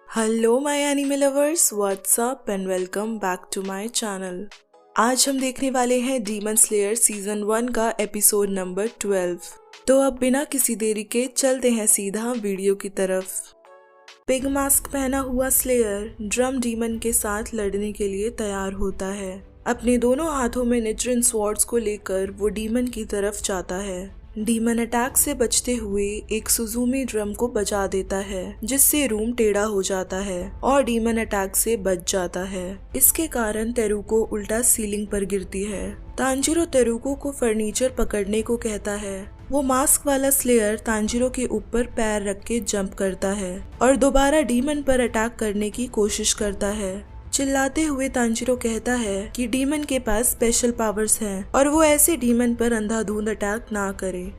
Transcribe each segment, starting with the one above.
Hello my anime lovers, what's up and welcome back to my channel. आज हम देखने वाले हैं डीमन स्लेयर सीजन 1 का एपिसोड नंबर 12। तो अब बिना किसी देरी के चलते हैं सीधा वीडियो की तरफ। पिग मास्क पहना हुआ स्लेयर ड्रम डीमन के साथ लड़ने के लिए तैयार होता है। अपने दोनों हाथों में निट्रिन स्वॉर्ड्स को लेकर वो डीमन की तरफ जाता है। डीमन अटैक से बचते हुए एक सुजुमी ड्रम को बजा देता है, जिससे रूम टेढ़ा हो जाता है और डीमन अटैक से बच जाता है। इसके कारण तेरुको उल्टा सीलिंग पर गिरती है। तांजीरो तेरुको को फर्नीचर पकड़ने को कहता है। वो मास्क वाला स्लेयर तांजीरो के ऊपर पैर रख के जंप करता है और दोबारा डीमन पर अटैक करने की कोशिश करता है। चिल्लाते हुए तांजीरो कहता है कि डीमन के पास स्पेशल पावर्स हैं और वो ऐसे डीमन पर अंधाधुंध अटैक ना करे।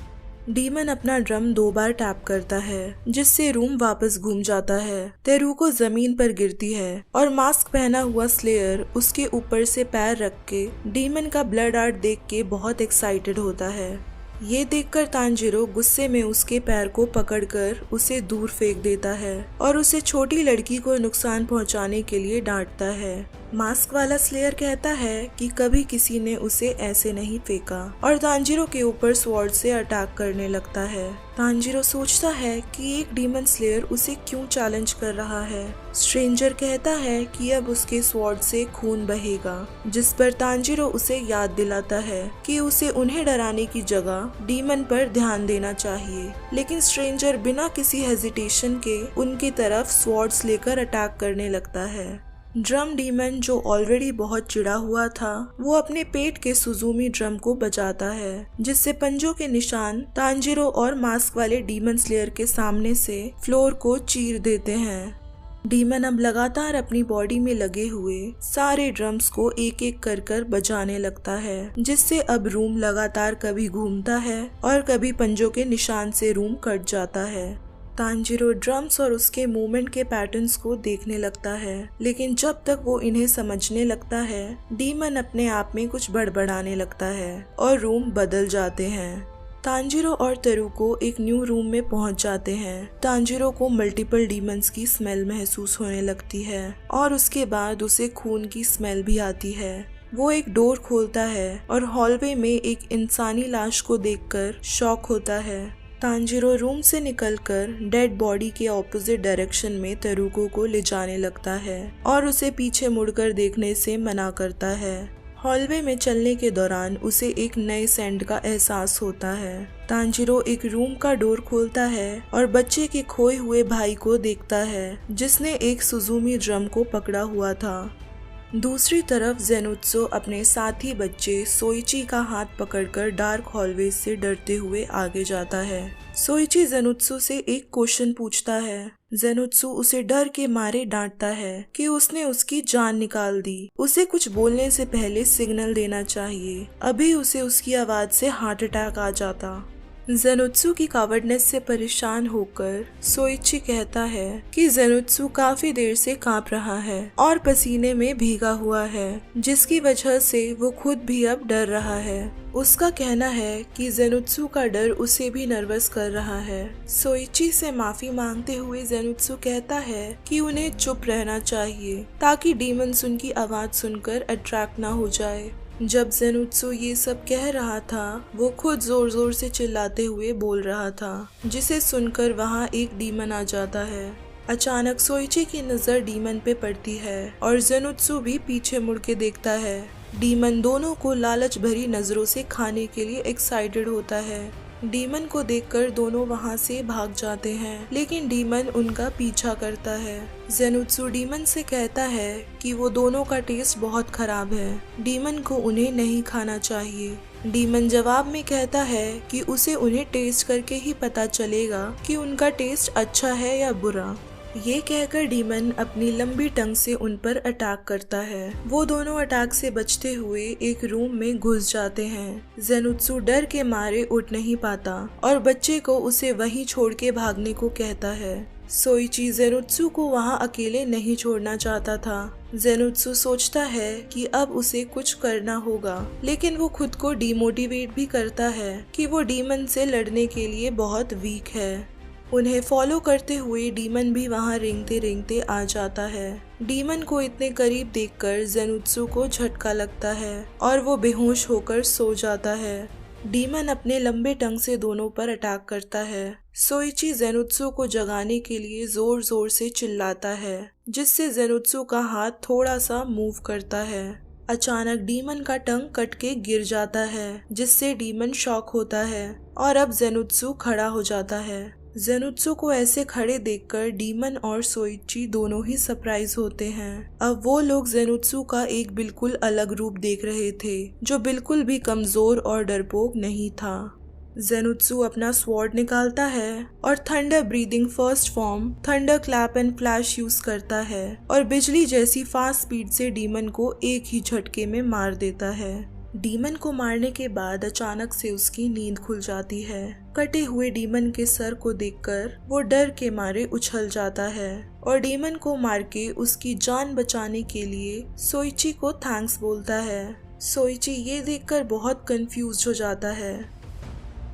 डीमन अपना ड्रम 2 बार टैप करता है, जिससे रूम वापस घूम जाता है। तेरुको जमीन पर गिरती है और मास्क पहना हुआ स्लेयर उसके ऊपर से पैर रख के डीमन का ब्लड आर्ट देख के बहुत एक्साइटेड होता है। ये देखकर तांजीरो गुस्से में उसके पैर को पकड़कर उसे दूर फेंक देता है और उसे छोटी लड़की को नुकसान पहुंचाने के लिए डांटता है। मास्क वाला स्लेयर कहता है कि कभी किसी ने उसे ऐसे नहीं फेंका और तांजीरो के ऊपर स्वॉर्ड से अटैक करने लगता है। तांजीरो सोचता है कि एक डीमन स्लेयर उसे क्यों चैलेंज कर रहा है। स्ट्रेंजर कहता है कि अब उसके स्वॉर्ड से खून बहेगा, जिस पर तांजीरो उसे याद दिलाता है कि उसे उन्हें डराने की जगह डीमन पर ध्यान देना चाहिए। लेकिन स्ट्रेंजर बिना किसी हेजिटेशन के उनकी तरफ स्वॉर्ड्स लेकर अटैक करने लगता है। ड्रम डीमन, जो ऑलरेडी बहुत चिढ़ा हुआ था, वो अपने पेट के सुजुमी ड्रम को बजाता है, जिससे पंजों के निशान तांजीरो और मास्क वाले डीमन स्लेयर के सामने से फ्लोर को चीर देते हैं। डीमन अब लगातार अपनी बॉडी में लगे हुए सारे ड्रम्स को एक एक कर बजाने लगता है, जिससे अब रूम लगातार कभी घूमता है और कभी पंजों के निशान से रूम कट जाता है। तांजीरो ड्रम्स और उसके मूवमेंट के पैटर्न्स को देखने लगता है, लेकिन जब तक वो इन्हें समझने लगता है, डीमन अपने आप में कुछ बड़बड़ाने लगता है और रूम बदल जाते हैं। तांजीरो और तेरुको एक न्यू रूम में पहुंच जाते हैं। तांजीरो को मल्टीपल डीमंस की स्मेल महसूस होने लगती है और उसके बाद उसे खून की स्मेल भी आती है। वो एक डोर खोलता है और हॉलवे में एक इंसानी लाश को देखकर शॉक होता है। तांजीरो रूम से निकलकर डेड बॉडी के ऑपोजिट डायरेक्शन में तेरुको को ले जाने लगता है और उसे पीछे मुड़कर देखने से मना करता है। हॉलवे में चलने के दौरान उसे एक नए सेंट का एहसास होता है। तांजीरो एक रूम का डोर खोलता है और बच्चे के खोए हुए भाई को देखता है, जिसने एक सुजुमी ड्रम को पकड़ा हुआ था। दूसरी तरफ जेनुत्सु अपने साथी बच्चे सोइची का हाथ पकड़कर डार्क हॉलवे से डरते हुए आगे जाता है। सोइची जेनुत्सु से एक क्वेश्चन पूछता है। जेनुत्सु उसे डर के मारे डांटता है कि उसने उसकी जान निकाल दी। उसे कुछ बोलने से पहले सिग्नल देना चाहिए, अभी उसे उसकी आवाज से हार्ट अटैक आ जाता। जेनुत्सु की कावर्डनेस से परेशान होकर सोइची कहता है कि जेनुत्सु काफी देर से कांप रहा है और पसीने में भीगा हुआ है, जिसकी वजह से वो खुद भी अब डर रहा है। उसका कहना है कि जेनुत्सु का डर उसे भी नर्वस कर रहा है। सोइची से माफी मांगते हुए जेनुत्सु कहता है कि उन्हें चुप रहना चाहिए ताकि डीमंस उनकी आवाज सुनकर अट्रैक्ट ना हो जाए। जब जेनुत्सु ये सब कह रहा था, वो खुद जोर जोर से चिल्लाते हुए बोल रहा था, जिसे सुनकर वहाँ एक डीमन आ जाता है। अचानक सोइची की नजर डीमन पे पड़ती है और जेनुत्सु भी पीछे मुड़ के देखता है। डीमन दोनों को लालच भरी नजरों से खाने के लिए एक्साइटेड होता है। डीमन को देखकर दोनों वहां से भाग जाते हैं, लेकिन डीमन उनका पीछा करता है। जेनुत्सु डीमन से कहता है कि वो दोनों का टेस्ट बहुत खराब है, डीमन को उन्हें नहीं खाना चाहिए। डीमन जवाब में कहता है कि उसे उन्हें टेस्ट करके ही पता चलेगा कि उनका टेस्ट अच्छा है या बुरा। ये कहकर डीमन अपनी लंबी टंग से उन पर अटैक करता है। वो दोनों अटैक से बचते हुए एक रूम में घुस जाते हैं। जेनुत्सु डर के मारे उठ नहीं पाता और बच्चे को उसे वहीं छोड़ के भागने को कहता है। सोइची जेनुत्सु को वहाँ अकेले नहीं छोड़ना चाहता था। जेनुत्सु सोचता है कि अब उसे कुछ करना होगा, लेकिन वो खुद को डिमोटिवेट भी करता है कि वो डीमन से लड़ने के लिए बहुत वीक है। उन्हें फॉलो करते हुए डीमन भी वहां रेंगते रेंगते आ जाता है। डीमन को इतने करीब देखकर जेनुत्सु को झटका लगता है और वो बेहोश होकर सो जाता है। डीमन अपने लंबे टंग से दोनों पर अटैक करता है। सोइची जेनुत्सु को जगाने के लिए जोर जोर से चिल्लाता है, जिससे जेनुत्सु का हाथ थोड़ा सा मूव करता है। अचानक डीमन का टंग कट के गिर जाता है, जिससे डीमन शॉक होता है और अब जेनुत्सु खड़ा हो जाता है। जेनुत्सु को ऐसे खड़े देखकर डीमन और सोइची दोनों ही सरप्राइज होते हैं। अब वो लोग जेनुत्सु का एक बिल्कुल अलग रूप देख रहे थे, जो बिल्कुल भी कमजोर और डरपोक नहीं था। जेनुत्सु अपना स्वॉर्ड निकालता है और thunder breathing first form thunder clap and flash use करता है और बिजली जैसी फास्ट स्पीड से डीमन को एक ही झटके में मार देता है। डीमन को मारने के बाद अचानक से उसकी नींद खुल जाती है। कटे हुए डीमन के सर को देखकर वो डर के मारे उछल जाता है और डीमन को मार के उसकी जान बचाने के लिए सोइची को थैंक्स बोलता है। सोइची ये देखकर बहुत कंफ्यूज हो जाता है।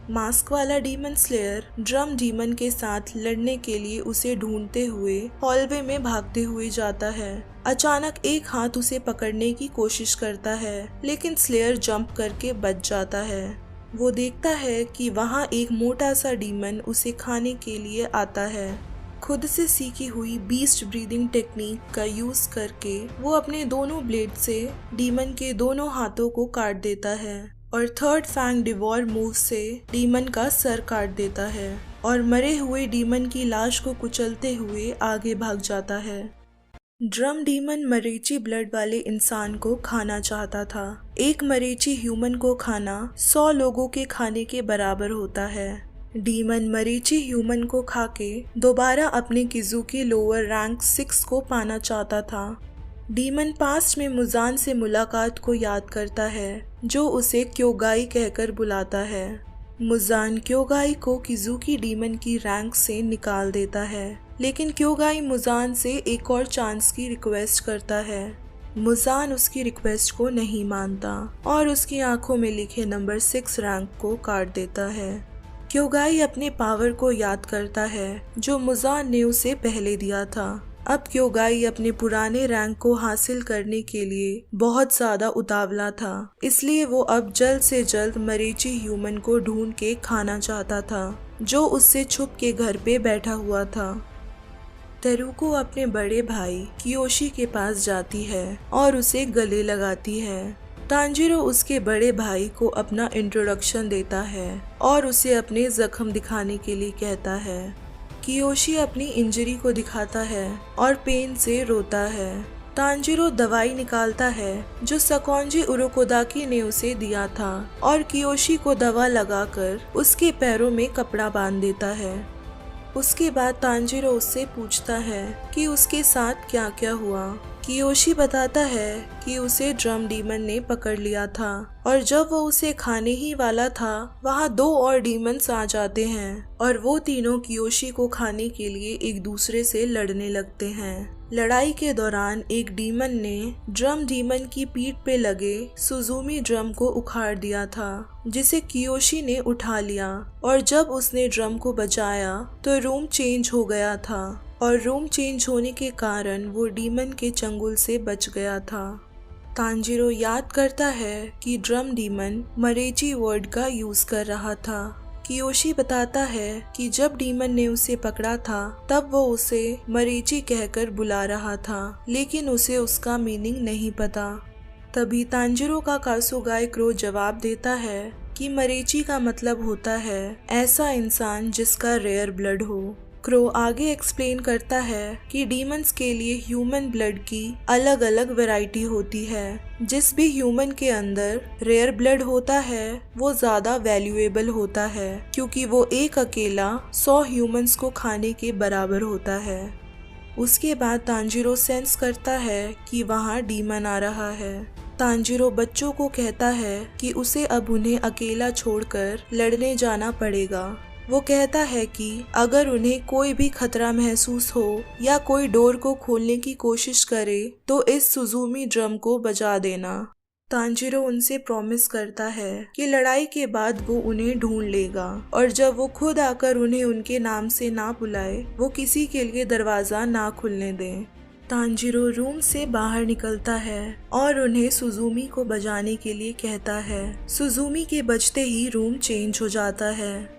मास्क वाला डीमन स्लेयर ड्रम डीमन के साथ लड़ने के लिए उसे ढूंढते हुए हॉलवे में भागते हुए जाता है। अचानक एक हाथ उसे पकड़ने की कोशिश करता है, लेकिन स्लेयर जंप करके बच जाता है। वो देखता है कि वहाँ एक मोटा सा डीमन उसे खाने के लिए आता है। खुद से सीखी हुई बीस्ट ब्रीदिंग टेक्निक का यूज करके वो अपने दोनों ब्लेड से डीमन के दोनों हाथों को काट देता है और थर्ड फैंग डिवॉर मूव से डीमन का सर काट देता है और मरे हुए डीमन की लाश को कुचलते हुए आगे भाग जाता है। ड्रम डीमन मरीची ब्लड वाले इंसान को खाना चाहता था। एक मरीची ह्यूमन को खाना 100 लोगों के खाने के बराबर होता है। डीमन मरीची ह्यूमन को खाके दोबारा अपने किजुकी लोअर रैंक 6 को पाना चाहता था। डीमन पास्ट में मुजान से मुलाकात को याद करता है, जो उसे क्योगाई कहकर बुलाता है। मुजान क्योगाई को किजुकी डीमन की रैंक से निकाल देता है, लेकिन क्योगाई मुजान से एक और चांस की रिक्वेस्ट करता है। मुजान उसकी रिक्वेस्ट को नहीं मानता और उसकी आंखों में लिखे नंबर 6 रैंक को काट देता है। क्योगाई अपने पावर को याद करता है, जो मुजान ने उसे पहले दिया था। अब क्योगाई अपने पुराने रैंक को हासिल करने के लिए बहुत ज्यादा उतावला था, इसलिए वो अब जल्द से जल्द मरीची ह्यूमन को ढूंढ के खाना चाहता था, जो उससे छुप के घर पे बैठा हुआ था। तेरुको अपने बड़े भाई कियोशी के पास जाती है और उसे गले लगाती है। तांजिरो उसके बड़े भाई को अपना इंट्रोडक्शन देता है और उसे अपने जख्म दिखाने के लिए कहता है। कियोशी अपनी इंजरी को दिखाता है और पेन से रोता है। तांजिरो दवाई निकालता है जो सकोंजी उरोकोदाकी ने उसे दिया था और कियोशी को दवा लगाकर उसके पैरों में कपड़ा बांध देता है। उसके बाद तांजिरो उससे पूछता है कि उसके साथ क्या क्या हुआ। कियोशी बताता है कि उसे ड्रम डीमन ने पकड़ लिया था और जब वो उसे खाने ही वाला था, वहाँ 2 और डीमंस आ जाते हैं और वो तीनों कियोशी को खाने के लिए एक दूसरे से लड़ने लगते हैं। लड़ाई के दौरान एक डीमन ने ड्रम डीमन की पीठ पे लगे सुजुमी ड्रम को उखाड़ दिया था, जिसे कियोशी ने उठा लिया और जब उसने ड्रम को बचाया तो रूम चेंज हो गया था और रूम चेंज होने के कारण वो डीमन के चंगुल से बच गया था। तांजिरो याद करता है कि ड्रम डीमन मरेची वर्ड का यूज कर रहा था। कियोशी बताता है कि जब डीमन ने उसे पकड़ा था तब वो उसे मरीची कहकर बुला रहा था, लेकिन उसे उसका मीनिंग नहीं पता। तभी तांजिरो का कासुगाई क्रो जवाब देता है कि मरीची का मतलब होता है ऐसा इंसान जिसका रेयर ब्लड हो। क्रो आगे एक्सप्लेन करता है कि डीमंस के लिए ह्यूमन ब्लड की अलग अलग वैरायटी होती है। जिस भी ह्यूमन के अंदर रेयर ब्लड होता है वो ज्यादा वैल्यूएबल होता है, क्योंकि वो एक अकेला 100 ह्यूमंस को खाने के बराबर होता है। उसके बाद तांजिरो सेंस करता है कि वहाँ डीमन आ रहा है। तांजिरो बच्चों को कहता है कि उसे अब उन्हें अकेला छोड़कर लड़ने जाना पड़ेगा। वो कहता है कि अगर उन्हें कोई भी खतरा महसूस हो या कोई डोर को खोलने की कोशिश करे तो इस सुजुमी ड्रम को बजा देना। तांजीरो उनसे प्रॉमिस करता है कि लड़ाई के बाद वो उन्हें ढूंढ लेगा और जब वो खुद आकर उन्हें उनके नाम से ना बुलाए वो किसी के लिए दरवाजा ना खुलने दे। तांजीरो रूम से बाहर निकलता है और उन्हें सुजुमी को बजाने के लिए कहता है। सुजुमी के बजते ही रूम चेंज हो जाता है।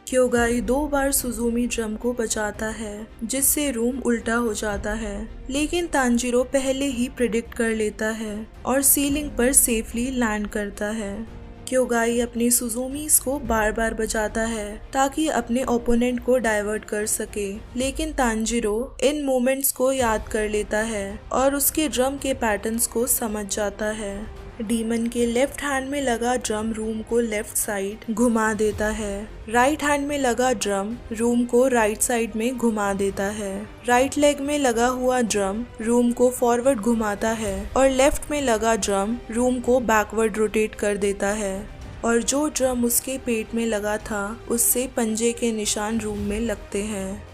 क्योगाई 2 बार सुजुमी ड्रम को बजाता है जिससे रूम उल्टा हो जाता है, लेकिन तांजीरो पहले ही प्रिडिक्ट कर लेता है और सीलिंग पर सेफली लैंड करता है। क्योगाई अपने सुजुमीस को बार बार बजाता है ताकि अपने ओपोनेंट को डाइवर्ट कर सके, लेकिन तांजीरो इन मोमेंट्स को याद कर लेता है और उसके ड्रम के पैटर्न्स को समझ जाता है। डीमन के लेफ्ट हैंड में लगा ड्रम रूम को लेफ्ट साइड घुमा देता है। राइट हैंड में लगा ड्रम रूम को राइट साइड में घुमा देता है। राइट लेग में लगा हुआ ड्रम रूम को फॉरवर्ड घुमाता है और लेफ्ट में लगा ड्रम रूम को बैकवर्ड रोटेट कर देता है। और जो ड्रम उसके पेट में लगा था उससे पंजे के निशान रूम में लगते हैं।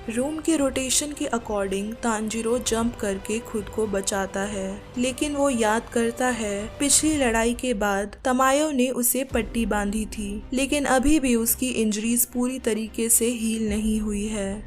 रूम के रोटेशन के अकॉर्डिंग तांजीरो जंप करके खुद को बचाता है, लेकिन वो याद करता है पिछली लड़ाई के बाद तमायो ने उसे पट्टी बांधी थी, लेकिन अभी भी उसकी इंजरीज पूरी तरीके से हील नहीं हुई है।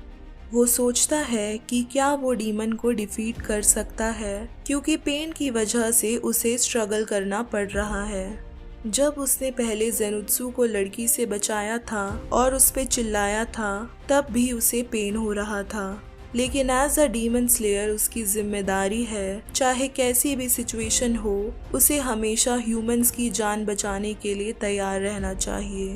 वो सोचता है कि क्या वो डीमन को डिफीट कर सकता है क्योंकि पेन की वजह से उसे स्ट्रगल करना पड़ रहा है। जब उसने पहले जेनुत्सु को लड़की से बचाया था और उस पे चिल्लाया था तब भी उसे पेन हो रहा था, लेकिन एज अ डीमन स्लेयर उसकी जिम्मेदारी है चाहे कैसी भी सिचुएशन हो उसे हमेशा ह्यूमंस की जान बचाने के लिए तैयार रहना चाहिए।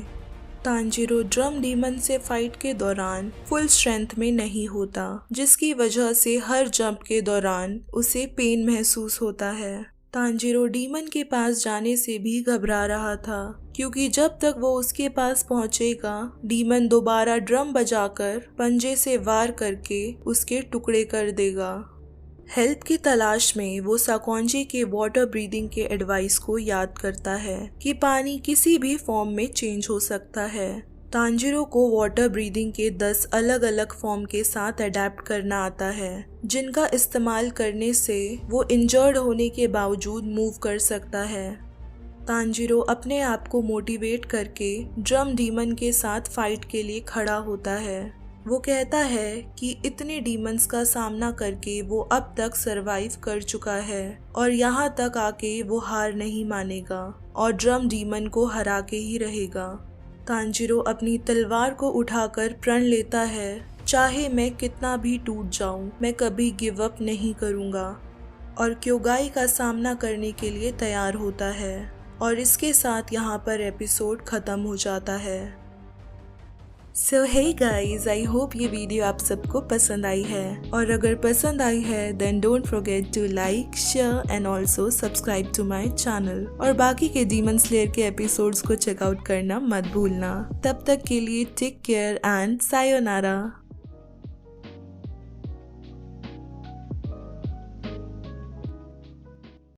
तांजीरो ड्रम डीमन से फाइट के दौरान फुल स्ट्रेंथ में नहीं होता, जिसकी वजह से हर जंप के दौरान उसे पेन महसूस होता है। तांजीरो डीमन के पास जाने से भी घबरा रहा था क्योंकि जब तक वो उसके पास पहुंचेगा डीमन दोबारा ड्रम बजाकर पंजे से वार करके उसके टुकड़े कर देगा। हेल्प की तलाश में वो साकोंजी के वाटर ब्रीदिंग के एडवाइस को याद करता है कि पानी किसी भी फॉर्म में चेंज हो सकता है। तांजीरो को वाटर ब्रीदिंग के 10 अलग अलग फॉर्म के साथ अडेप्ट करना आता है, जिनका इस्तेमाल करने से वो इंजर्ड होने के बावजूद मूव कर सकता है। तांजीरो अपने आप को मोटिवेट करके ड्रम डीमन के साथ फाइट के लिए खड़ा होता है। वो कहता है कि इतने डीमंस का सामना करके वो अब तक सरवाइव कर चुका है और यहाँ तक आके वो हार नहीं मानेगा और ड्रम डीमन को हरा के ही रहेगा। तांजीरो अपनी तलवार को उठाकर प्रण लेता है, चाहे मैं कितना भी टूट जाऊं, मैं कभी गिव अप नहीं करूंगा, और क्योगाई का सामना करने के लिए तैयार होता है। और इसके साथ यहाँ पर एपिसोड खत्म हो जाता है। सो हे गाइज, आई होप ये वीडियो आप सबको पसंद आई है, और अगर पसंद आई है then don't forget to like, share and also subscribe to my channel. और बाकी के डीमन स्लेयर के एपिसोड्स को चेकआउट करना मत भूलना। तब तक के लिए टेक केयर एंड सायोनारा।